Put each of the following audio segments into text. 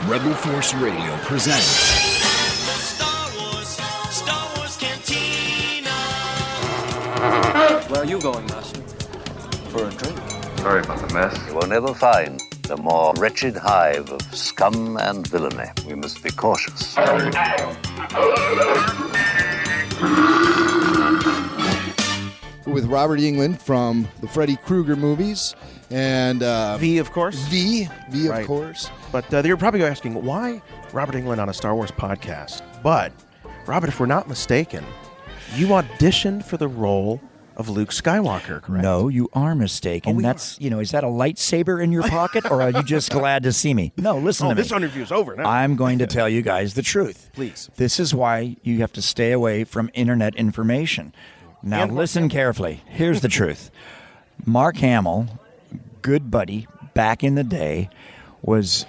Rebel Force Radio presents Star Wars Cantina. Where are you going, Master? For a drink. Sorry about the mess. You will never find a more wretched hive of scum and villainy. We must be cautious. With Robert Englund from the Freddy Kreuger movies and V, of course. V Right. of course. But you're probably asking, why Robert Englund on a Star Wars podcast? But, Robert, if we're not mistaken, you auditioned for the role of Luke Skywalker, correct? No, you are mistaken. That's, is that a lightsaber in your pocket, or are you just glad to see me? No, listen to me. This interview's over now. I'm going to tell you guys the truth. Please. This is why you have to stay away from internet information. Now, listen carefully. Here's the truth. Mark Hamill, good buddy, back in the day, was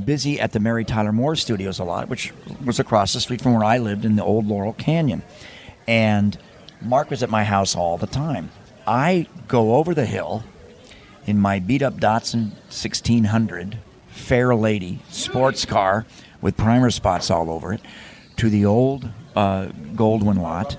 busy at the Mary Tyler Moore Studios a lot, which was across the street from where I lived in the old Laurel Canyon. And Mark was at my house all the time. I go over the hill in my beat-up Datsun 1600 Fair Lady sports car with primer spots all over it to the old Goldwyn lot.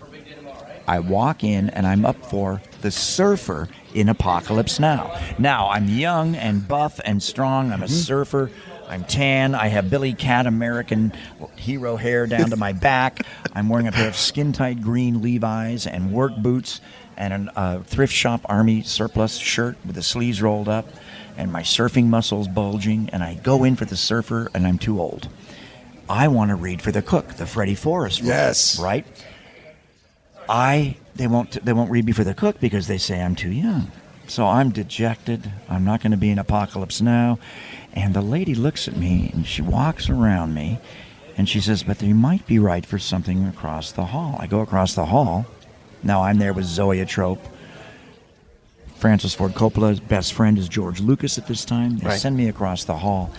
I walk in, and I'm up for the surfer in Apocalypse Now. Now, I'm young and buff and strong. I'm a surfer. I'm tan. I have Billy Cat American hero hair down to my back. I'm wearing a pair of skin-tight green Levi's and work boots and a thrift shop Army surplus shirt with the sleeves rolled up and my surfing muscles bulging. And I go in for the surfer, and I'm too old. I want to read for the cook, the Freddie Forrest role, Yes. right? They won't read me for the cook because they say I'm too young. So I'm dejected. I'm not going to be in Apocalypse Now. And the lady looks at me, and she walks around me, and she says, but you might be right for something across the hall. I go across the hall. Now I'm there with Zoe Trope. Francis Ford Coppola's best friend is George Lucas at this time. They send me across the hall,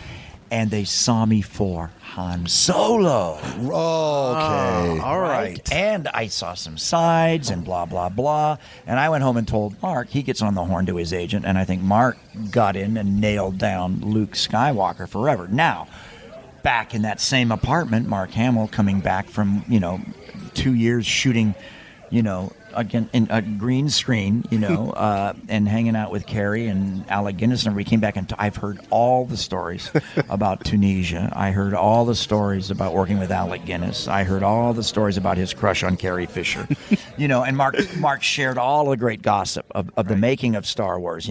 and they saw me for Han Solo. Okay. All right. And I saw some sides and blah, blah, blah. And I went home and told Mark. He gets on the horn to his agent, and I think Mark got in and nailed down Luke Skywalker forever. Now, back in that same apartment, Mark Hamill coming back from, 2 years shooting, again in a green screen, and hanging out with Carrie and Alec Guinness, and we came back, and I've heard all the stories about Tunisia. I heard all the stories about working with Alec Guinness. I heard all the stories about his crush on Carrie Fisher, and Mark shared all the great gossip of the making of Star Wars.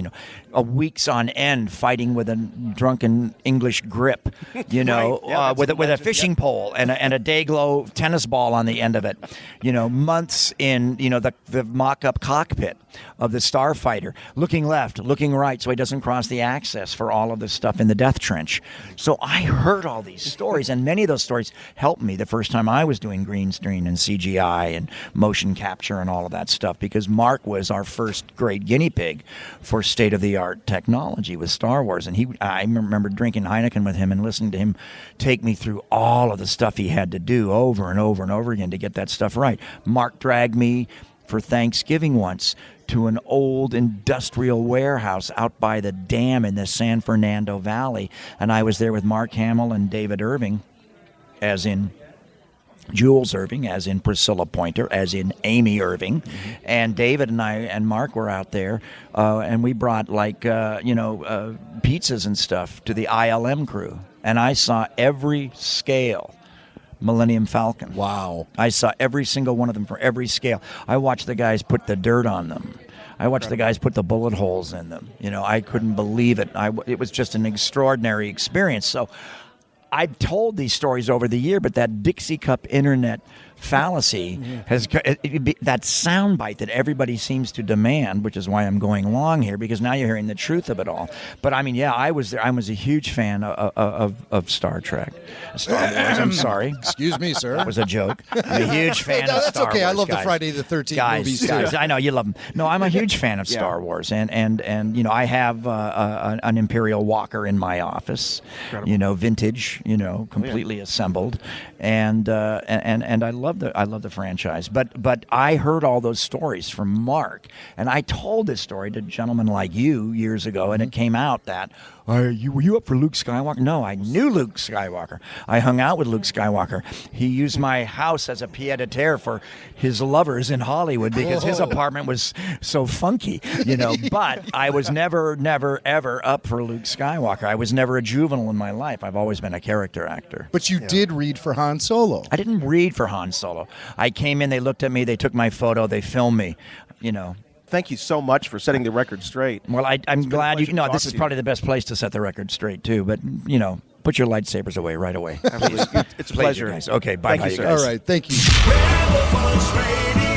A weeks on end fighting with a drunken English grip, with a fishing pole and a Day-Glo tennis ball on the end of it. Months in the mock-up cockpit of the starfighter, looking left, looking right so he doesn't cross the axis for all of this stuff in the death trench. So I heard all these stories, and many of those stories helped me the first time I was doing green screen and CGI and motion capture and all of that stuff, because Mark was our first great guinea pig for state-of-the-art technology with Star Wars. And I remember drinking Heineken with him and listening to him take me through all of the stuff he had to do over and over and over again to get that stuff right. Mark dragged me for Thanksgiving once to an old industrial warehouse out by the dam in the San Fernando Valley, and I was there with Mark Hamill and David Irving, as in Jules Irving, as in Priscilla Pointer, as in Amy Irving, and David and I and Mark were out there, and we brought pizzas and stuff to the ILM crew, and I saw every scale Millennium Falcon. Wow. I saw every single one of them for every scale. I watched the guys put the dirt on them. I watched the guys put the bullet holes in them. I couldn't believe it. It was just an extraordinary experience. So I've told these stories over the year, but that Dixie Cup internet fallacy has that soundbite that everybody seems to demand, which is why I'm going long here, because now you're hearing the truth of it all. But I mean, yeah, I was there. I was a huge fan of Star Trek, Star Wars. I'm sorry. Excuse me, sir. That was a joke. I'm a huge fan of Star Wars. That's okay. I love guys. the Friday the 13th movies Guys, too. I know you love them. No, I'm a huge fan of Star Wars, and I have an Imperial Walker in my office, vintage, completely assembled, and I love love the franchise. But I heard all those stories from Mark, and I told this story to gentlemen like you years ago, and it came out that were you up for Luke Skywalker? No, I knew Luke Skywalker. I hung out with Luke Skywalker. He used my house as a pied-à-terre for his lovers in Hollywood because his apartment was so funky, But I was never, ever up for Luke Skywalker. I was never a juvenile in my life. I've always been a character actor. But you did read for Han Solo. I didn't read for Han Solo. I came in, they looked at me, they took my photo, they filmed me, Thank you so much for setting the record straight. Well, I'm glad pleasure this is talking to probably the best place to set the record straight, too. But, put your lightsabers away right away. Absolutely. It's a Pleasure, pleasure. guys. Okay, bye-bye, Thank you, you sir. guys. All right, thank you. Rebel Force Radio.